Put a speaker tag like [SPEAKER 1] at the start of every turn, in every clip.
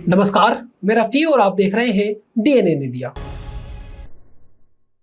[SPEAKER 1] नमस्कार, मैं रफी और आप देख रहे हैं डीएनए इंडिया।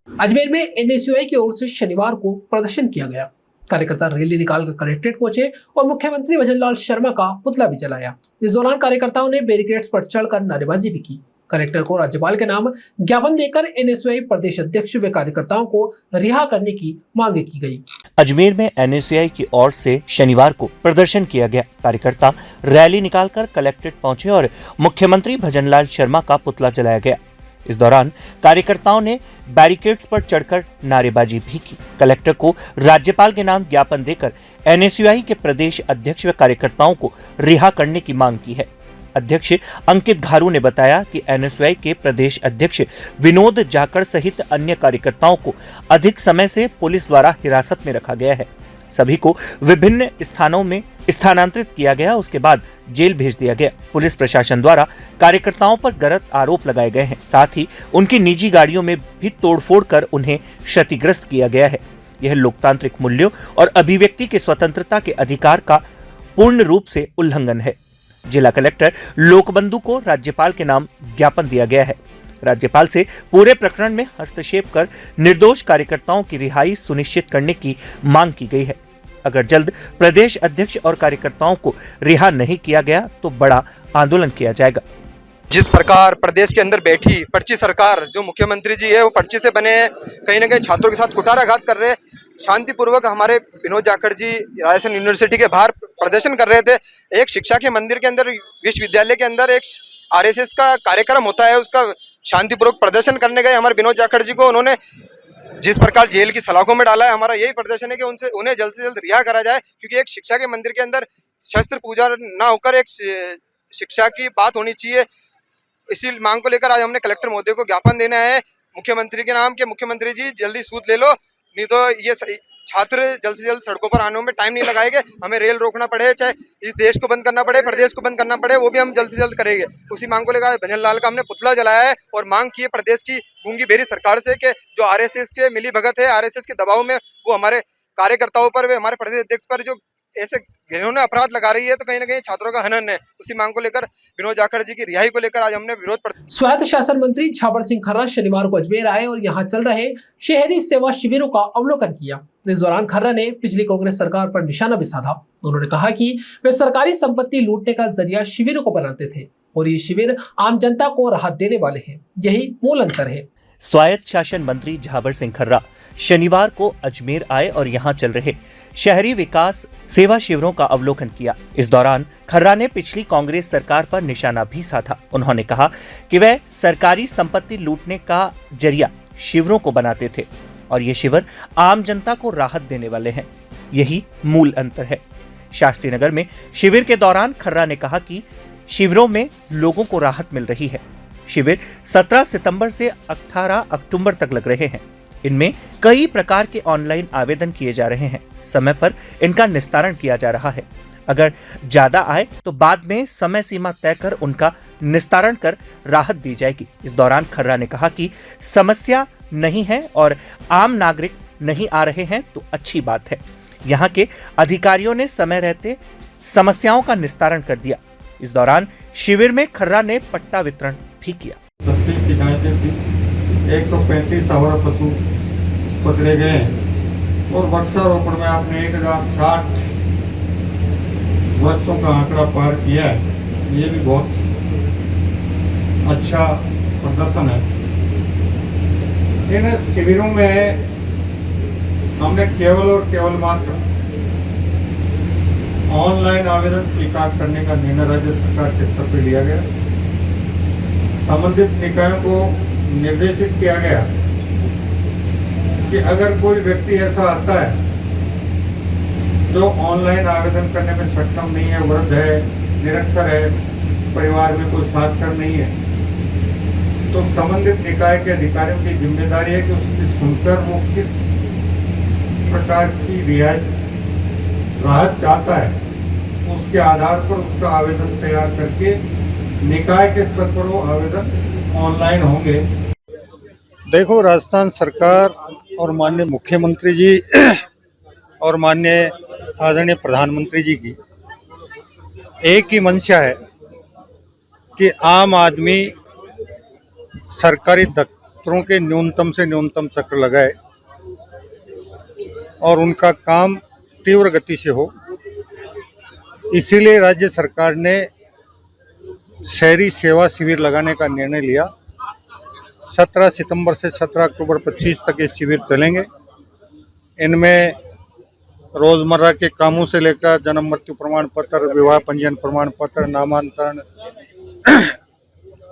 [SPEAKER 1] अजमेर में एनएसयूआई की ओर से शनिवार को प्रदर्शन किया गया। कार्यकर्ता रैली निकालकर कलेक्ट्रेट पहुंचे और मुख्यमंत्री भजनलाल शर्मा का पुतला भी जलाया। इस दौरान कार्यकर्ताओं ने बैरिकेड्स पर चढ़कर नारेबाजी भी की। कलेक्टर को राज्यपाल के नाम ज्ञापन देकर एनएसयूआई प्रदेश अध्यक्ष व कार्यकर्ताओं को रिहा करने की मांग की गई।
[SPEAKER 2] अजमेर में एनएसयूआई की ओर से शनिवार को प्रदर्शन किया गया। कार्यकर्ता रैली निकालकर कलेक्ट्रेट पहुंचे और मुख्यमंत्री भजनलाल शर्मा का पुतला जलाया गया। इस दौरान कार्यकर्ताओं ने बैरिकेड्स पर चढ़कर नारेबाजी भी की। कलेक्टर को राज्यपाल के नाम ज्ञापन देकर एनएसयूआई के प्रदेश अध्यक्ष व कार्यकर्ताओं को रिहा करने की मांग की है। अध्यक्ष अंकित घारू ने बताया कि एनएसयूआई के प्रदेश अध्यक्ष विनोद जाखड़ सहित अन्य कार्यकर्ताओं को अधिक समय से पुलिस द्वारा हिरासत में रखा गया है। सभी को विभिन्न स्थानों में स्थानांतरित किया गया, उसके बाद जेल भेज दिया गया। पुलिस प्रशासन द्वारा कार्यकर्ताओं पर गलत आरोप लगाए गए हैं। साथ ही उनकी निजी गाड़ियों में भी तोड़फोड़ कर उन्हें क्षतिग्रस्त किया गया है। यह लोकतांत्रिक मूल्यों और अभिव्यक्ति की स्वतंत्रता के अधिकार का पूर्ण रूप से उल्लंघन है। जिला कलेक्टर लोकबंधु को राज्यपाल के नाम ज्ञापन दिया गया है। राज्यपाल से पूरे प्रकरण में हस्तक्षेप कर निर्दोष कार्यकर्ताओं की रिहाई सुनिश्चित करने की मांग की गई है। अगर जल्द प्रदेश अध्यक्ष और कार्यकर्ताओं को रिहा नहीं किया गया तो बड़ा आंदोलन किया जाएगा।
[SPEAKER 3] जिस प्रकार प्रदेश के अंदर बैठी पर्ची सरकार, जो मुख्यमंत्री जी है वो पर्ची से बने कहीं ना कहीं छात्रों के साथ कुठाराघात कर रहे, शांतिपूर्वक हमारे विनोद जाखड़ जी राजस्थान यूनिवर्सिटी के बाहर प्रदर्शन कर रहे थे। एक शिक्षा के मंदिर के अंदर, विश्वविद्यालय के अंदर एक आरएसएस का कार्यक्रम होता है, उसका शांतिपूर्वक प्रदर्शन करने गए हमारे विनोद जाखड़ जी को उन्होंने जिस प्रकार जेल की सलाखों में डाला है। हमारा यही प्रदर्शन है कि उन्हें जल्द से जल्द रिहा करा जाए, क्योंकि एक शिक्षा के मंदिर के अंदर शस्त्र पूजा ना होकर एक शिक्षा की बात होनी चाहिए। इसी मांग को लेकर आज हमने कलेक्टर महोदय को ज्ञापन देना है मुख्यमंत्री के नाम के। मुख्यमंत्री जी जल्दी सूद ले लो, नहीं तो ये छात्र जल्द से जल्द सड़कों पर आने में टाइम नहीं लगाएंगे। हमें रेल रोकना पड़े, चाहे इस देश को बंद करना पड़े, प्रदेश को बंद करना पड़े, वो भी हम जल्द से जल्द करेंगे। उसी मांग को लेकर भजनलाल का हमने पुतला जलाया है और मांग की है प्रदेश की गूंगी बेरी सरकार से कि जो आरएसएस के मिली भगत है, आरएसएस के दबाव में वो हमारे कार्यकर्ताओं पर, हमारे प्रदेश अध्यक्ष पर जो ऐसे घिनौने अपराध लगा रही है, तो कहीं ना कहीं छात्रों का हनन है। उसी मांग को लेकर विनोद जाखड़ जी की रिहाई को लेकर आज हमने विरोध।
[SPEAKER 1] स्वायत्त शासन मंत्री झाबर सिंह खर्रा शनिवार को अजमेर आए और यहां चल रहे शहरी सेवा शिविरों का अवलोकन किया। इस दौरान खर्रा ने पिछली कांग्रेस सरकार पर निशाना भी साधा। उन्होंने कहा कि वे सरकारी संपत्ति लूटने का जरिया शिविरों को बनाते थे और ये शिविर आम जनता को राहत देने वाले हैं। यही मूल अंतर है।
[SPEAKER 2] स्वायत्त शासन मंत्री झाबर सिंह खर्रा शनिवार को अजमेर आए और यहां चल रहे शहरी विकास सेवा शिविरों का अवलोकन किया। इस दौरान खर्रा ने पिछली कांग्रेस सरकार पर निशाना भी साधा। उन्होंने कहा कि वह सरकारी संपत्ति लूटने का जरिया शिविरों को बनाते थे और ये शिविर आम जनता को राहत देने वाले हैं। यही मूल अंतर है। शास्त्री नगर में शिविर के दौरान खर्रा ने कहा कि शिविरों में लोगों को राहत मिल रही है। शिविर 17 सितंबर से 18 अक्टूबर तक लग रहे हैं। इनमें कई प्रकार के ऑनलाइन आवेदन किए जा रहे हैं। समय पर इनका निस्तारण किया जा रहा है। अगर ज्यादा आए तो बाद में समय सीमा तय कर उनका निस्तारण कर राहत दी जाएगी। इस दौरान खर्रा ने कहा कि समस्या नहीं है और आम नागरिक नहीं आ रहे हैं तो अच्छी बात है। यहाँ के अधिकारियों ने समय रहते समस्याओं का निस्तारण कर दिया। इस दौरान शिविर में खर्रा ने पट्टा वितरण भी किया।
[SPEAKER 4] 37 शिकायतें थी, 135 आवारा पशु पकड़े गए और वृक्षारोपण में आपने 1060 वृक्षों का आंकड़ा पार किया है। ये भी बहुत अच्छा प्रदर्शन है। इन शिविरों में हमने केवल और केवल मात्र ऑनलाइन आवेदन स्वीकार करने का निर्णय राज्य सरकार के स्तर पर लिया गया। संबंधित निकायों को निर्देशित किया गया कि अगर कोई व्यक्ति ऐसा आता है जो ऑनलाइन आवेदन करने में सक्षम नहीं है, वृद्ध है, निरक्षर है, परिवार में कोई साक्षर नहीं है, तो संबंधित निकाय के अधिकारियों की जिम्मेदारी है कि उसकी सुनकर वो किस प्रकार की राहत चाहता है, उसके आधार पर उसका आवेदन तैयार करके निकाय के स्तर पर वो आवेदन ऑनलाइन होंगे। देखो, राजस्थान सरकार और माननीय मुख्यमंत्री जी और माननीय आदरणीय प्रधानमंत्री जी की एक ही मंशा है कि आम आदमी सरकारी दफ्तरों के न्यूनतम से न्यूनतम चक्र लगाए और उनका काम तीव्र गति से हो। इसीलिए राज्य सरकार ने शहरी सेवा शिविर लगाने का निर्णय लिया। 17 सितंबर से 17 अक्टूबर 25 तक ये शिविर चलेंगे। इनमें रोजमर्रा के कामों से लेकर जन्म मृत्यु प्रमाण पत्र, विवाह पंजीयन प्रमाण पत्र, नामांतरण,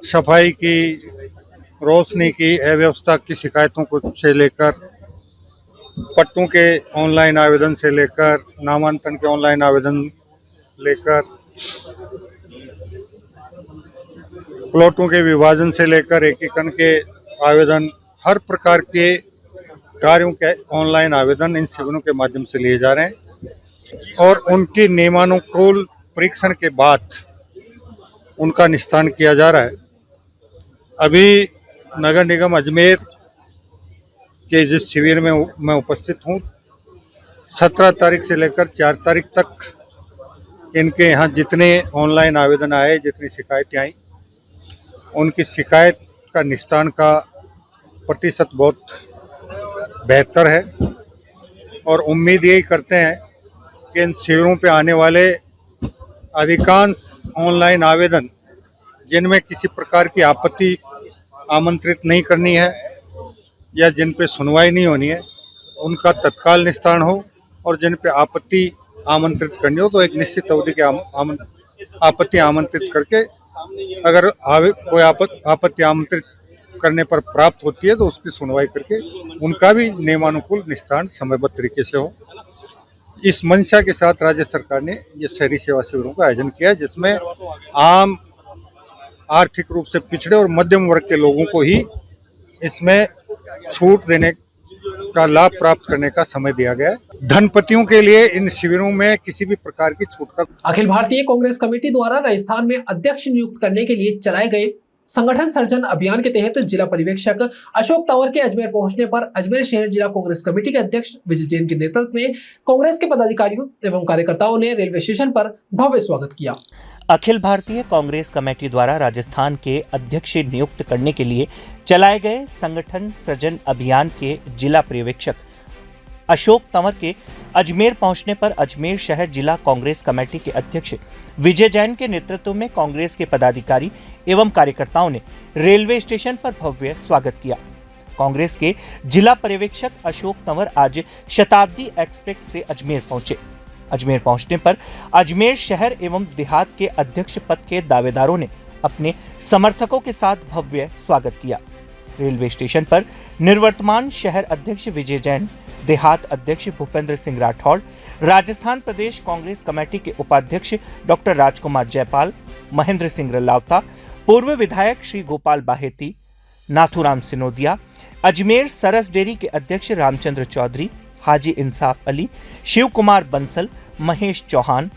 [SPEAKER 4] सफाई की, रोशनी की, अव्यवस्था की शिकायतों को से लेकर, पट्टों के ऑनलाइन आवेदन से लेकर, नामांतरण के ऑनलाइन आवेदन लेकर, प्लॉटों के विभाजन से लेकर एकीकरण के आवेदन, हर प्रकार के कार्यों के ऑनलाइन आवेदन इन शिविरों के माध्यम से लिए जा रहे हैं और उनकी नियमानुकूल परीक्षण के बाद उनका निस्तारण किया जा रहा है। अभी नगर निगम अजमेर के जिस शिविर में मैं उपस्थित हूँ, 17 तारीख से लेकर 4 तारीख तक इनके यहाँ जितने ऑनलाइन आवेदन आए, जितनी शिकायतें आई, उनकी शिकायत का निस्तारण का प्रतिशत बहुत बेहतर है और उम्मीद यही करते हैं कि इन शिविरों पे आने वाले अधिकांश ऑनलाइन आवेदन जिनमें किसी प्रकार की आपत्ति आमंत्रित नहीं करनी है या जिन पे सुनवाई नहीं होनी है, उनका तत्काल निस्तारण हो और जिन पे आपत्ति आमंत्रित करनी हो तो एक निश्चित अवधि के आपत्ति आमंत्रित करके अगर कोई आपत्ति आमंत्रित करने पर प्राप्त होती है तो उसकी सुनवाई करके उनका भी नियमानुकूल निस्तारण समयबद्ध तरीके से हो। इस मंशा के साथ राज्य सरकार ने ये शहरी सेवा शिविरों का आयोजन किया है, जिसमें आम आर्थिक रूप से पिछड़े और मध्यम वर्ग के लोगों को ही इसमें छूट देने का लाभ प्राप्त करने का समय दिया गया है। धनपतियों के लिए इन शिविरों में किसी भी प्रकार की छूट का
[SPEAKER 1] अखिल भारतीय कांग्रेस कमेटी द्वारा राजस्थान में अध्यक्ष नियुक्त करने के लिए चलाए गए संगठन सर्जन अभियान के तहत जिला पर्यवेक्षक अशोक तंवर के अजमेर पहुंचने पर अजमेर शहर जिला कांग्रेस कमेटी के अध्यक्ष विजय जैन के नेतृत्व में कांग्रेस के पदाधिकारियों एवं कार्यकर्ताओं ने रेलवे स्टेशन पर भव्य स्वागत किया।
[SPEAKER 2] अखिल भारतीय कांग्रेस कमेटी द्वारा राजस्थान के अध्यक्ष नियुक्त करने के लिए चलाए गए संगठन सृजन अभियान के जिला पर्यवेक्षक अशोक तंवर के अजमेर पहुंचने पर अजमेर शहर जिला कांग्रेस कमेटी के अध्यक्ष विजय जैन के नेतृत्व में कांग्रेस के पदाधिकारी एवं कार्यकर्ताओं ने रेलवे स्टेशन पर भव्य स्वागत किया। कांग्रेस के जिला पर्यवेक्षक अशोक तंवर आज शताब्दी एक्सप्रेस से अजमेर पहुंचे। अजमेर पहुंचने पर अजमेर शहर एवं देहात के अध्यक्ष पद के दावेदारों ने अपने समर्थकों के साथ भव्य स्वागत किया। रेलवे स्टेशन पर निवर्तमान शहर अध्यक्ष विजय जैन, देहात अध्यक्ष भूपेंद्र सिंह राठौड़, राजस्थान प्रदेश कांग्रेस कमेटी के उपाध्यक्ष डॉक्टर राजकुमार जयपाल, महेंद्र सिंह रलावता, पूर्व विधायक श्री गोपाल बाहेती, नाथूराम सिनोदिया, अजमेर सरस डेयरी के अध्यक्ष रामचंद्र चौधरी, हाजी इंसाफ अली, शिव कुमार बंसल, महेश चौहान,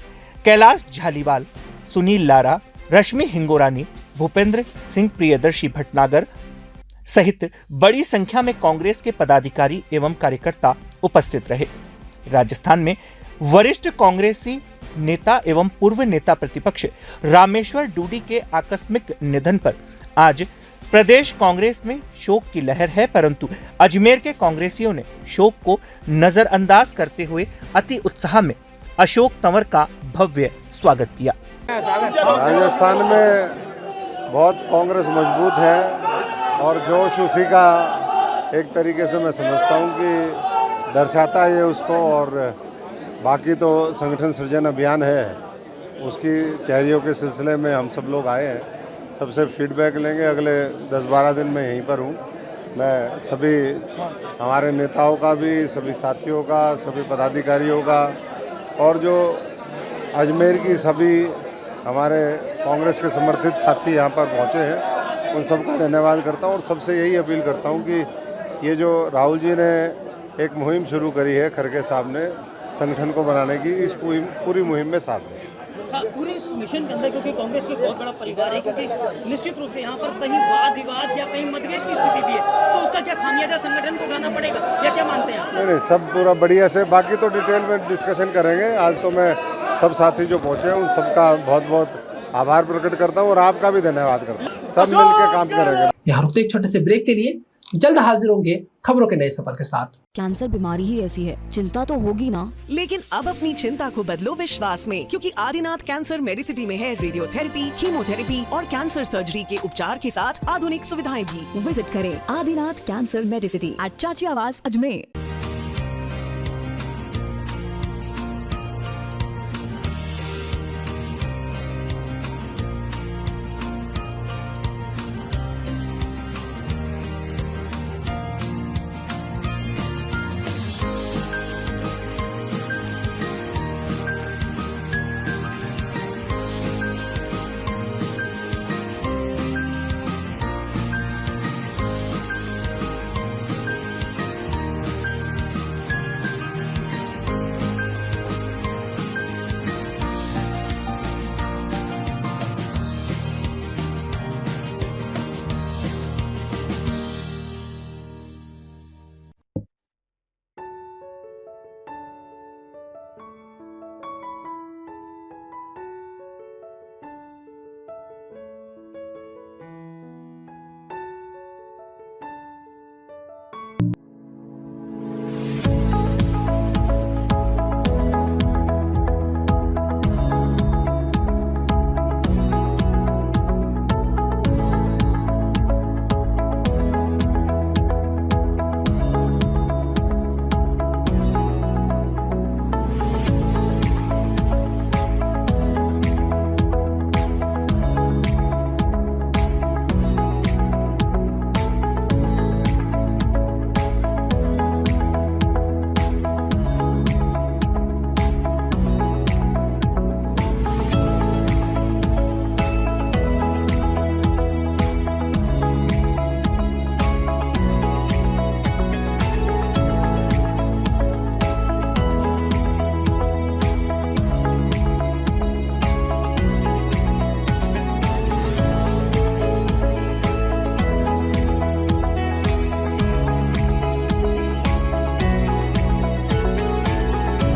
[SPEAKER 2] कैलाश झालीवाल, सुनील लारा, रश्मि हिंगोरानी, भूपेंद्र सिंह प्रियदर्शी भटनागर सहित बड़ी संख्या में कांग्रेस के पदाधिकारी एवं कार्यकर्ता उपस्थित रहे। राजस्थान में वरिष्ठ कांग्रेसी नेता एवं पूर्व नेता प्रतिपक्ष रामेश्वर डूडी के आकस्मिक निधन पर आज प्रदेश कांग्रेस में शोक की लहर है, परंतु अजमेर के कांग्रेसियों ने शोक को नजरअंदाज करते हुए अति उत्साह में अशोक तंवर का भव्य स्वागत किया।
[SPEAKER 5] राजस्थान में बहुत कांग्रेस मजबूत है और जोश उसी का एक तरीके से मैं समझता हूँ कि दर्शाता है उसको। और बाकी तो संगठन सृजन अभियान है, उसकी तैयारियों के सिलसिले में हम सब लोग आए हैं। सबसे फीडबैक लेंगे। अगले 10-12 दिन में यहीं पर हूँ। मैं सभी हमारे नेताओं का भी, सभी साथियों का, सभी पदाधिकारियों का और जो अजमेर की सभी हमारे कांग्रेस के समर्थित साथी यहाँ पर पहुँचे हैं, उन सबका धन्यवाद करता हूँ और सबसे यही अपील करता हूँ कि ये जो राहुल जी ने एक मुहिम शुरू करी है, खड़गे साहब ने संगठन को बनाने की, इस पूरी मुहिम में साथ दें।
[SPEAKER 6] पूरे इस मिशन के अंदर, क्योंकि कांग्रेस के बहुत बड़ा परिवार है, क्योंकि निश्चित रूप से यहाँ पर कहीं वाद विवाद या कहीं मतभेद की स्थिति भी है, तो उसका क्या खामियाजा संगठन को उठाना पड़ेगा या क्या मानते हैं आप?
[SPEAKER 5] नहीं, सब पूरा बढ़िया से, बाकी तो डिटेल में डिस्कशन करेंगे। आज तो मैं सब साथी जो पहुँचे हैं उन सबका बहुत बहुत आभार प्रकट करता हूँ और आपका भी धन्यवाद करता हूँ। सब मिलकर काम करेंगे।
[SPEAKER 1] यहाँ रुकते एक छोटे से ब्रेक के लिए, जल्द हाजिर होंगे खबरों के नए सफर के साथ।
[SPEAKER 7] कैंसर बीमारी ही ऐसी है, चिंता तो होगी ना।
[SPEAKER 8] लेकिन अब अपनी चिंता को बदलो विश्वास में, क्योंकि आदिनाथ कैंसर मेडिसिटी में है रेडियोथेरेपी, कीमोथेरेपी और कैंसर सर्जरी के उपचार के साथ आधुनिक सुविधाएं भी।
[SPEAKER 7] विजिट करें आदिनाथ कैंसर मेडिसिटी एट चाची आवास अजमेर।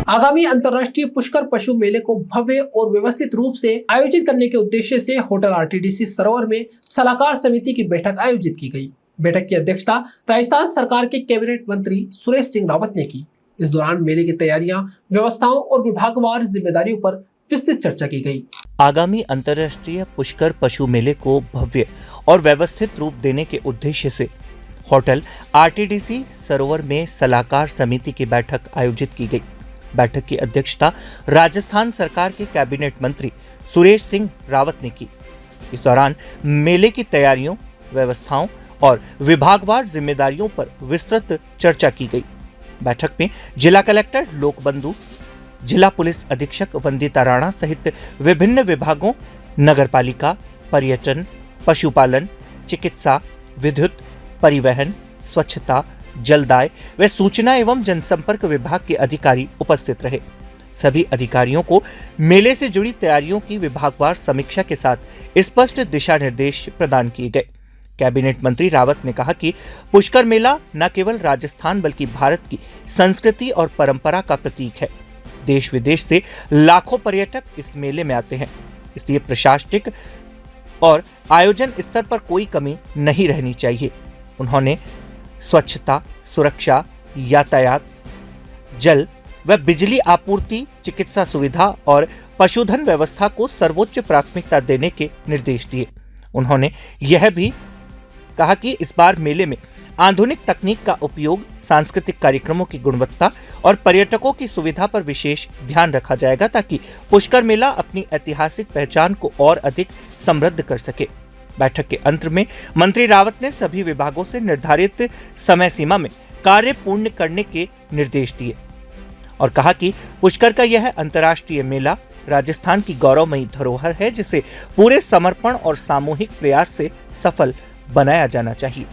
[SPEAKER 1] आगामी अंतर्राष्ट्रीय पुष्कर पशु मेले को भव्य और व्यवस्थित रूप से आयोजित करने के उद्देश्य से होटल आरटीडीसी सरोवर में सलाहकार समिति की बैठक आयोजित की गई। बैठक की अध्यक्षता राजस्थान सरकार के कैबिनेट मंत्री सुरेश सिंह रावत ने की। इस दौरान मेले की तैयारियां, व्यवस्थाओं और विभागवार जिम्मेदारियों पर विस्तृत चर्चा की गई।
[SPEAKER 2] आगामी अंतर्राष्ट्रीय पुष्कर पशु मेले को भव्य और व्यवस्थित रूप देने के उद्देश्य से होटल आरटीडीसी सरोवर में सलाहकार समिति की बैठक आयोजित की गई। बैठक की अध्यक्षता राजस्थान सरकार के कैबिनेट मंत्री सुरेश सिंह रावत ने की। इस दौरान मेले की तैयारियों, व्यवस्थाओं और विभागवार जिम्मेदारियों पर विस्तृत चर्चा की गई। बैठक में जिला कलेक्टर लोकबंधु, जिला पुलिस अधीक्षक वंदिता राणा सहित विभिन्न विभागों, नगरपालिका, पर्यटन, पशुपालन, चिकित्सा, विद्युत, परिवहन, स्वच्छता, जलदाय व सूचना एवं जनसंपर्क विभाग के अधिकारी उपस्थित रहे। सभी अधिकारियों को मेले से जुड़ी तैयारियों की विभागवार समीक्षा के साथ स्पष्ट दिशा निर्देश प्रदान किए गए। कैबिनेट मंत्री रावत ने कहा कि पुष्कर मेला न केवल राजस्थान बल्कि भारत की संस्कृति और परंपरा का प्रतीक है। देश विदेश से लाखों पर्यटक इस मेले में आते हैं, इसलिए प्रशासनिक और आयोजन स्तर पर कोई कमी नहीं रहनी चाहिए। उन्होंने स्वच्छता, सुरक्षा, यातायात, जल व बिजली आपूर्ति, चिकित्सा सुविधा और पशुधन व्यवस्था को सर्वोच्च प्राथमिकता देने के निर्देश दिए। उन्होंने यह भी कहा कि इस बार मेले में आधुनिक तकनीक का उपयोग, सांस्कृतिक कार्यक्रमों की गुणवत्ता और पर्यटकों की सुविधा पर विशेष ध्यान रखा जाएगा ताकि पुष्कर मेला अपनी ऐतिहासिक पहचान को और अधिक समृद्ध कर सके। बैठक के अंत में मंत्री रावत ने सभी विभागों से निर्धारित समय सीमा में कार्य पूर्ण करने के निर्देश दिए और कहा कि पुष्कर का यह अंतर्राष्ट्रीय मेला राजस्थान की गौरवमयी धरोहर है, जिसे पूरे समर्पण और सामूहिक प्रयास से सफल बनाया जाना चाहिए।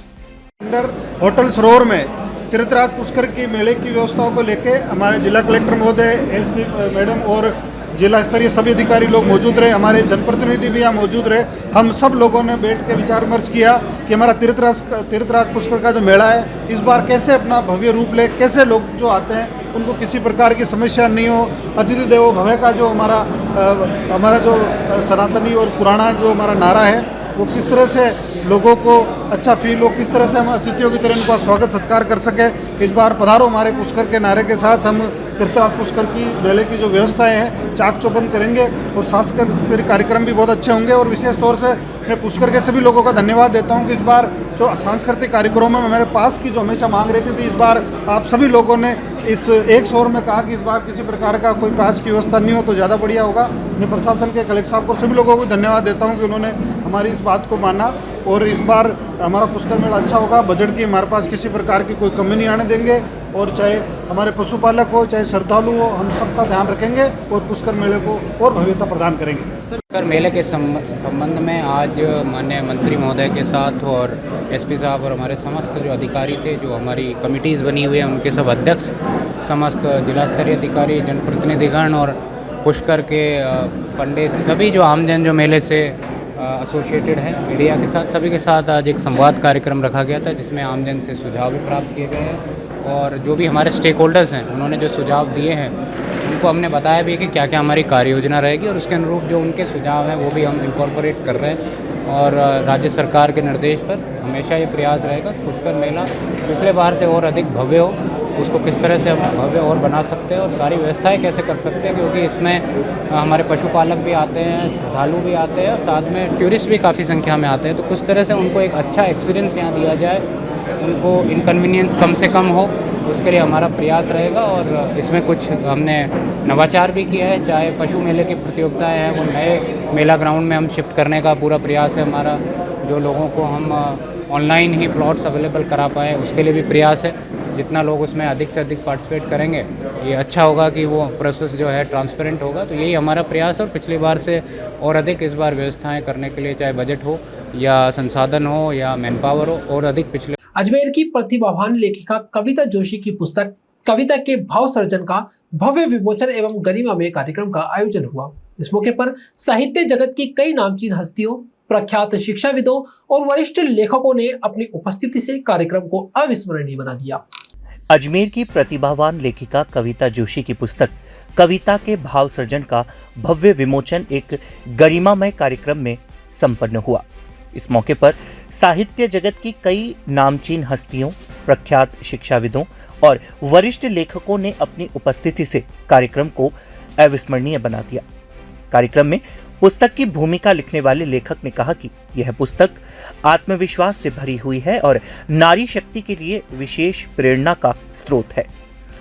[SPEAKER 9] अंदर होटल सरोवर में तीर्थराज पुष्कर की मेले की व्यवस्थाओं को लेके हमारे जिला कलेक्टर महोदय, एसपी मैडम और जिला स्तरीय सभी अधिकारी लोग मौजूद रहे। हमारे जनप्रतिनिधि भी यहाँ मौजूद रहे। हम सब लोगों ने बैठ के विचार विमर्श किया कि हमारा तीर्थराज पुष्कर का जो मेला है इस बार कैसे अपना भव्य रूप ले, कैसे लोग जो आते हैं उनको किसी प्रकार की समस्या नहीं हो। अतिथि देवो भव का जो हमारा जो सनातनी और पुराना जो हमारा नारा है, वो किस तरह से लोगों को अच्छा फील हो, किस तरह से हम अतिथियों की तरह इनका स्वागत सत्कार कर सके। इस बार पधारो हमारे पुष्कर के नारे के साथ हम तीर्थराज पुष्कर की मेले की जो व्यवस्थाएं हैं चाक चौबंद करेंगे और सांस्कृतिक कार्यक्रम भी बहुत अच्छे होंगे। और विशेष तौर से मैं पुष्कर के सभी लोगों का धन्यवाद देता हूं कि इस बार जो सांस्कृतिक कार्यक्रमों में मेरे पास की जो हमेशा मांग रहती थी, इस बार आप सभी लोगों ने इस एक शोर में कहा कि इस बार किसी प्रकार का कोई पास की व्यवस्था नहीं हो तो ज़्यादा बढ़िया होगा। मैं प्रशासन के कलेक्टर साहब को सभी लोगों को धन्यवाद देता हूँ कि उन्होंने हमारी इस बात को माना और इस बार हमारा पुष्कर मेला अच्छा होगा। बजट की हमारे पास किसी प्रकार की कोई कमी नहीं आने देंगे और चाहे हमारे पशुपालक हो चाहे श्रद्धालु हो, हम सबका ध्यान रखेंगे और पुष्कर मेले को और भव्यता प्रदान करेंगे।
[SPEAKER 10] पुष्कर मेले के संबंध में आज माननीय मंत्री महोदय के साथ और एसपी साहब और हमारे समस्त जो अधिकारी थे, जो हमारी कमिटीज़ बनी हुई है उनके सब अध्यक्ष, समस्त जिला स्तरीय अधिकारी, जनप्रतिनिधिगण और पुष्कर के पंडित, सभी जो आमजन जो मेले से एसोसिएटेड है, मीडिया के साथ, सभी के साथ आज एक संवाद कार्यक्रम रखा गया था जिसमें आमजन से सुझाव भी प्राप्त किए गए हैं और जो भी हमारे स्टेक होल्डर्स हैं उन्होंने जो सुझाव दिए हैं उनको हमने बताया भी कि क्या क्या हमारी कार्य योजना रहेगी और उसके अनुरूप जो उनके सुझाव हैं वो भी हम इनकॉर्पोरेट कर रहे हैं। और राज्य सरकार के निर्देश पर हमेशा ये प्रयास रहेगा पुष्कर मेला पिछले बार से और अधिक भव्य हो, उसको किस तरह से हम भव्य और बना सकते हैं और सारी व्यवस्थाएं कैसे कर सकते हैं, क्योंकि इसमें हमारे पशुपालक भी आते हैं, श्रद्धालु भी आते हैं और साथ में टूरिस्ट भी काफ़ी संख्या में आते हैं। तो कुछ तरह से उनको एक अच्छा एक्सपीरियंस यहाँ दिया जाए, उनको इनकन्वीनियंस कम से कम हो, उसके लिए हमारा प्रयास रहेगा। और इसमें कुछ हमने नवाचार भी किया है, चाहे पशु मेले की प्रतियोगिताएँ हैं वो नए मेला ग्राउंड में हम शिफ्ट करने का पूरा प्रयास है हमारा। जो लोगों को हम ऑनलाइन ही प्लॉट्स अवेलेबल करा पाएँ उसके लिए भी प्रयास है। जितना लोग उसमें अधिक से अधिक पार्टिसिपेट करेंगे ये अच्छा होगा कि वो प्रोसेस जो है ट्रांसपेरेंट होगा। तो यही हमारा प्रयास है और पिछली बार से और अधिक इस बार व्यवस्थाएं करने के लिए, चाहे बजट हो या संसाधन हो या मैन पावर हो, और अधिक पिछले।
[SPEAKER 1] अजमेर की प्रतिभावान लेखिका कविता जोशी की पुस्तक कविता के भाव सर्जन का भव्य विमोचन एवं गरिमामय कार्यक्रम का आयोजन हुआ। इस मौके पर साहित्य जगत की कई नामचीन हस्तियों, प्रख्यात शिक्षाविदों और वरिष्ठ लेखकों ने अपनी उपस्थिति से कार्यक्रम को अविस्मरणीय बना दिया।
[SPEAKER 2] अजमेर की प्रतिभावान लेखिका कविता जोशी की पुस्तक कविता के भाव सर्जन का भव्य विमोचन एक गरिमामय कार्यक्रम में संपन्न हुआ। इस मौके पर साहित्य जगत की कई नामचीन हस्तियों, प्रख्यात शिक्षाविदों और वरिष्ठ लेखकों ने अपनी उपस्थिति से कार्यक्रम को अविस्मरणीय बना दिया। कार्यक्रम में पुस्तक की भूमिका लिखने वाले लेखक ने कहा कि यह पुस्तक आत्मविश्वास से भरी हुई है और नारी शक्ति के लिए विशेष प्रेरणा का स्रोत है।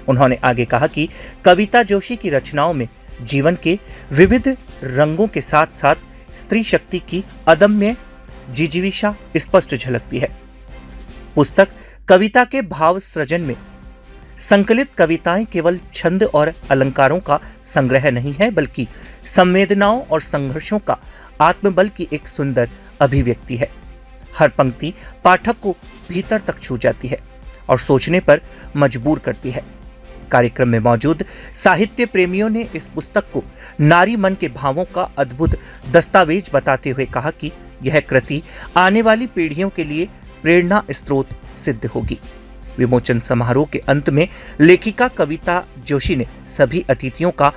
[SPEAKER 2] उन्होंने आगे कहा कि कविता जोशी की रचनाओं में जीवन के विविध रंगों के साथ साथ स्त्री शक्ति की अदम्य जिजीविषा स्पष्ट झलकती है। पुस्तक कविता के भाव सृजन में संकलित कविताएं केवल छंद और अलंकारों का संग्रह नहीं है, बल्कि संवेदनाओं और संघर्षों का आत्मबल की एक सुंदर अभिव्यक्ति है। हर पंक्ति पाठक को भीतर तक छू जाती है और सोचने पर मजबूर करती है। कार्यक्रम में मौजूद साहित्य प्रेमियों ने इस पुस्तक को नारी मन के भावों का अद्भुत दस्तावेज बताते हुए कहा कि यह कृति आने वाली पीढ़ियों के लिए प्रेरणा स्रोत सिद्ध होगी। विमोचन समारोह के अंत में लेखिका कविता जोशी ने सभी अतिथियों का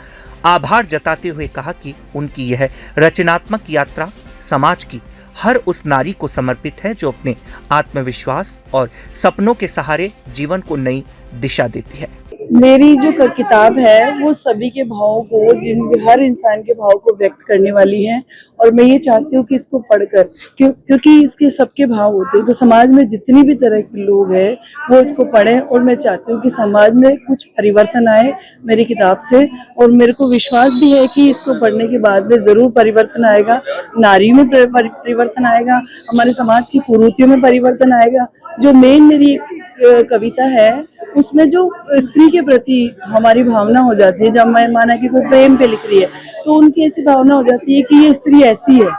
[SPEAKER 2] आभार जताते हुए कहा कि उनकी यह रचनात्मक यात्रा समाज की हर उस नारी को समर्पित है जो अपने आत्मविश्वास और सपनों के सहारे जीवन को नई दिशा देती है।
[SPEAKER 11] मेरी जो किताब है वो सभी के भावों को, हर इंसान के भाव को व्यक्त करने वाली है और मैं ये चाहती हूँ कि इसको पढ़कर क्योंकि इसके सबके भाव होते हैं, तो समाज में जितनी भी तरह के लोग हैं वो इसको पढ़ें और मैं चाहती हूँ कि समाज में कुछ परिवर्तन आए मेरी किताब से। और मेरे को विश्वास भी है कि इसको पढ़ने के बाद में जरूर परिवर्तन आएगा, नारियों में परिवर्तन आएगा, हमारे समाज की कुरीतियों में परिवर्तन आएगा। जो मेन मेरी कविता है उसमें जो स्त्री के प्रति हमारी भावना हो जाती है, जब मैं माना कि कोई प्रेम पे लिख रही है तो उनकी ऐसी भावना हो जाती है कि ये स्त्री ऐसी है,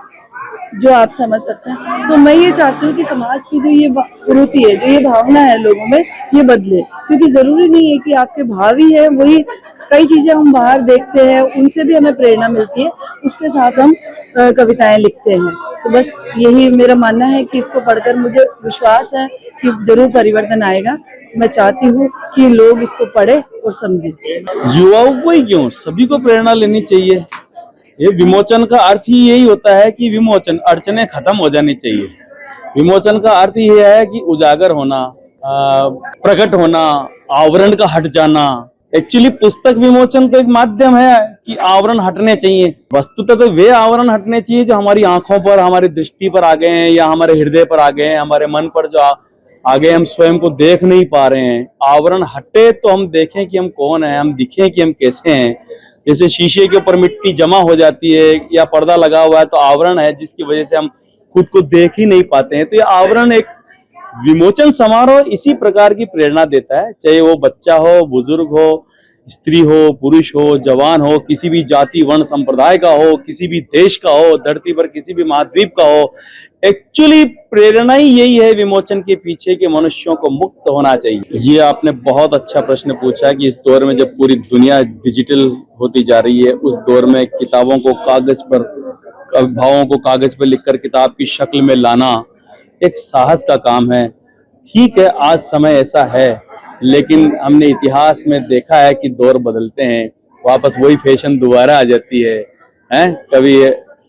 [SPEAKER 11] जो आप समझ सकते हैं। तो मैं ये चाहती हूँ कि समाज की जो ये कुरीति है, जो ये भावना है लोगों में, ये बदले, क्योंकि जरूरी नहीं है कि आपके भाव ही है वही। कई चीजें हम बाहर देखते हैं, उनसे भी हमें प्रेरणा मिलती है, उसके साथ हम कविताएं लिखते हैं। तो बस यही मेरा मानना है कि इसको पढ़कर मुझे विश्वास है कि जरूर परिवर्तन आएगा मैं चाहती हूँ कि लोग इसको पढ़े और समझें।
[SPEAKER 12] युवाओं को ही क्यों, सभी को प्रेरणा लेनी चाहिए। ये विमोचन का अर्थ ही यही होता है कि विमोचन, अड़चने खत्म हो जानी चाहिए। विमोचन का अर्थ ये है कि उजागर होना, प्रकट होना, आवरण का हट जाना। एक्चुअली पुस्तक विमोचन तो एक माध्यम है कि आवरण हटने चाहिए। वस्तुतः तो वे आवरण हटने चाहिए जो हमारी आंखों पर, हमारी दृष्टि पर आ गए हैं, या हमारे हृदय पर आ गए हैं, हमारे मन पर जो आगे हम स्वयं को देख नहीं पा रहे हैं। आवरण हटे तो हम देखें कि हम कौन है, हम दिखें कि हम कैसे हैं। जैसे शीशे के ऊपर मिट्टी जमा हो जाती है या पर्दा लगा हुआ है तो आवरण है जिसकी वजह से हम खुद को देख ही नहीं पाते हैं। तो ये आवरण, एक विमोचन समारोह इसी प्रकार की प्रेरणा देता है, चाहे वो बच्चा हो, बुजुर्ग हो, स्त्री हो, पुरुष हो, जवान हो, किसी भी जाति वर्ण संप्रदाय का हो, किसी भी देश का हो, धरती पर किसी भी महाद्वीप का हो। एक्चुअली प्रेरणा ही यही है विमोचन के पीछे कि मनुष्यों को मुक्त होना चाहिए। ये आपने बहुत अच्छा प्रश्न पूछा कि इस दौर में जब पूरी दुनिया डिजिटल होती जा रही है, उस दौर में किताबों को कागज पर, भावों को कागज पर लिखकर किताब की शक्ल में लाना एक साहस का काम है। ठीक है, आज समय ऐसा है, लेकिन हमने इतिहास में देखा है कि दौर बदलते हैं, वापस वही फैशन दोबारा आ जाती है। कभी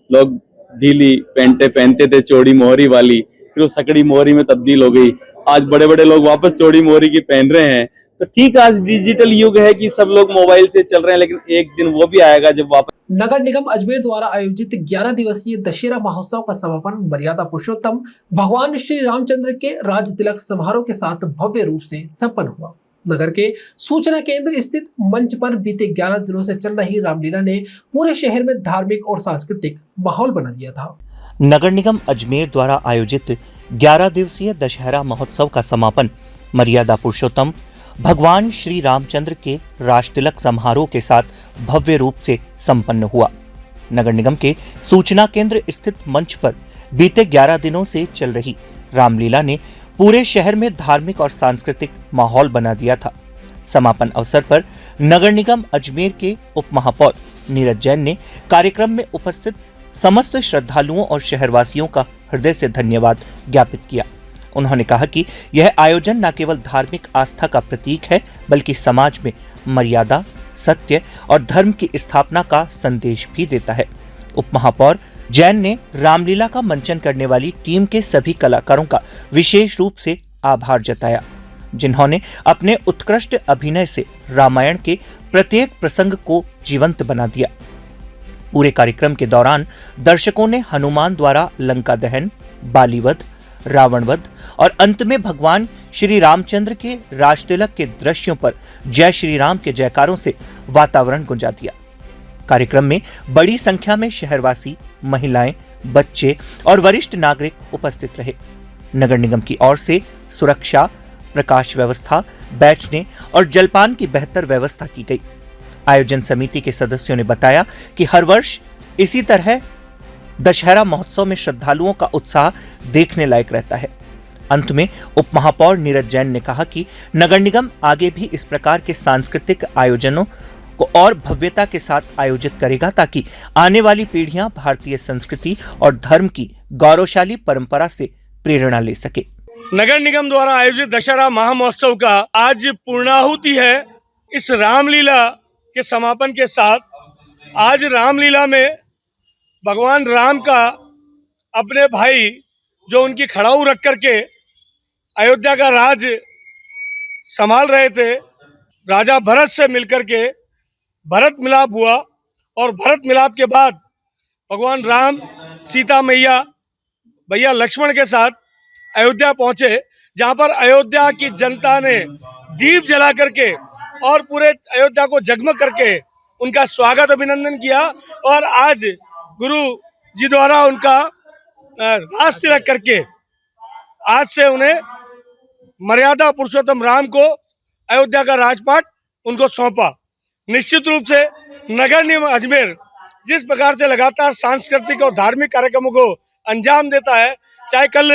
[SPEAKER 12] लोग ढीली पैंटें पहनते थे चौड़ी मोहरी वाली, फिर वो सकड़ी मोहरी में तब्दील हो गई। आज बड़े बड़े लोग वापस चौड़ी मोहरी की पहन रहे हैं। तो ठीक, आज डिजिटल युग है कि सब लोग मोबाइल से चल रहे हैं, लेकिन एक दिन वो भी आएगा जब वापस।
[SPEAKER 1] नगर निगम अजमेर द्वारा आयोजित 11 दिवसीय दशहरा महोत्सव का समापन मर्यादा पुरुषोत्तम भगवान श्री रामचंद्र के राज तिलक समारोह के साथ भव्य रूप से संपन्न हुआ। नगर के सूचना केंद्र स्थित मंच पर बीते 11 दिनों से चल रही रामलीला ने पूरे शहर में धार्मिक और सांस्कृतिक माहौल बना दिया था।
[SPEAKER 2] नगर निगम अजमेर द्वारा आयोजित 11 दिवसीय दशहरा महोत्सव का समापन मर्यादा पुरुषोत्तम भगवान श्री रामचंद्र के राजतिलक समारोह के साथ भव्य रूप से संपन्न हुआ। नगर निगम के सूचना केंद्र स्थित मंच पर बीते 11 दिनों से चल रही रामलीला ने पूरे शहर में धार्मिक और सांस्कृतिक माहौल बना दिया था। समापन अवसर पर नगर निगम अजमेर के उप महापौर नीरज जैन ने कार्यक्रम में उपस्थित समस्त श्रद्धालुओं और शहरवासियों का हृदय से धन्यवाद ज्ञापित किया। उन्होंने कहा कि यह आयोजन न केवल धार्मिक आस्था का प्रतीक है, बल्कि समाज में मर्यादा, सत्य और धर्म की स्थापना का संदेश भी देता है। उप महापौर जैन ने रामलीला का मंचन करने वाली टीम के सभी कलाकारों का विशेष रूप से आभार जताया, जिन्होंने अपने उत्कृष्ट अभिनय से रामायण के प्रत्येक प्रसंग को जीवंत बना दिया। पूरे कार्यक्रम के दौरान दर्शकों ने हनुमान द्वारा लंका दहन, बालीवध, रावणवध और अंत में भगवान श्री रामचंद्र के राजतिलक के दृश्यों पर जय श्री राम के जयकारों से वातावरण गुंजा दिया। कार्यक्रम में बड़ी संख्या में शहरवासी, महिलाएं, बच्चे और वरिष्ठ नागरिक उपस्थित रहे। नगर निगम की ओर से सुरक्षा, प्रकाश व्यवस्था, बैठने और जलपान की बेहतर व्यवस्था की गई। आयोजन समिति के सदस्यों ने बताया कि हर वर्ष इसी तरह दशहरा महोत्सव में श्रद्धालुओं का उत्साह देखने लायक रहता है। अंत में उप महापौर नीरज जैन ने कहा कि नगर निगम आगे भी इस प्रकार के सांस्कृतिक आयोजनों को और भव्यता के साथ आयोजित करेगा, ताकि आने वाली पीढ़ियां भारतीय संस्कृति और धर्म की गौरवशाली परंपरा से प्रेरणा ले सके।
[SPEAKER 13] नगर निगम द्वारा आयोजित दशहरा महामहोत्सव का आज पूर्णाहुति है। इस रामलीला के समापन के साथ आज रामलीला में भगवान राम का अपने भाई जो उनकी खड़ाऊ रख करके अयोध्या का राज संभाल रहे थे, राजा भरत से मिलकर के भरत मिलाप हुआ और भरत मिलाप के बाद भगवान राम सीता मैया भैया लक्ष्मण के साथ अयोध्या पहुंचे, जहां पर अयोध्या की जनता ने दीप जला करके और पूरे अयोध्या को जगमग करके उनका स्वागत अभिनंदन किया। और आज गुरु जी द्वारा उनका राज तिलक करके आज से उन्हें मर्यादा पुरुषोत्तम राम को अयोध्या का राजपाट उनको सौंपा। निश्चित रूप से नगर निगम अजमेर जिस प्रकार से लगातार सांस्कृतिक और धार्मिक कार्यक्रमों को अंजाम देता है, चाहे कल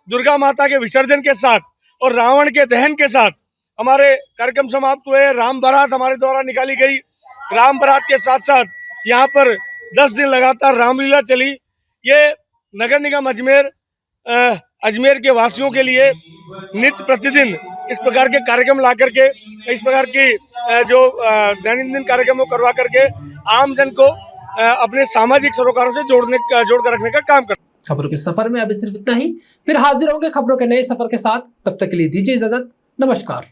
[SPEAKER 13] दुर्गा माता के विसर्जन के साथ और रावण के दहन के साथ हमारे कार्यक्रम समाप्त हुए, राम बारात हमारे द्वारा निकाली गई। राम बारात के साथ साथ यहाँ पर 10 दिन लगातार रामलीला चली। ये नगर निगम अजमेर के वासियों के लिए नित्य प्रतिदिन इस प्रकार के कार्यक्रम ला करके, इस प्रकार की जो दैनंदिन कार्यक्रमों करवा करके आम जन को अपने सामाजिक सरोकारों से जोड़ कर रखने का काम करते हैं।
[SPEAKER 1] खबरों के सफर में अभी सिर्फ इतना ही, फिर हाजिर होंगे खबरों के नए सफर के साथ। तब तक के लिए दीजिए इजाजत, नमस्कार।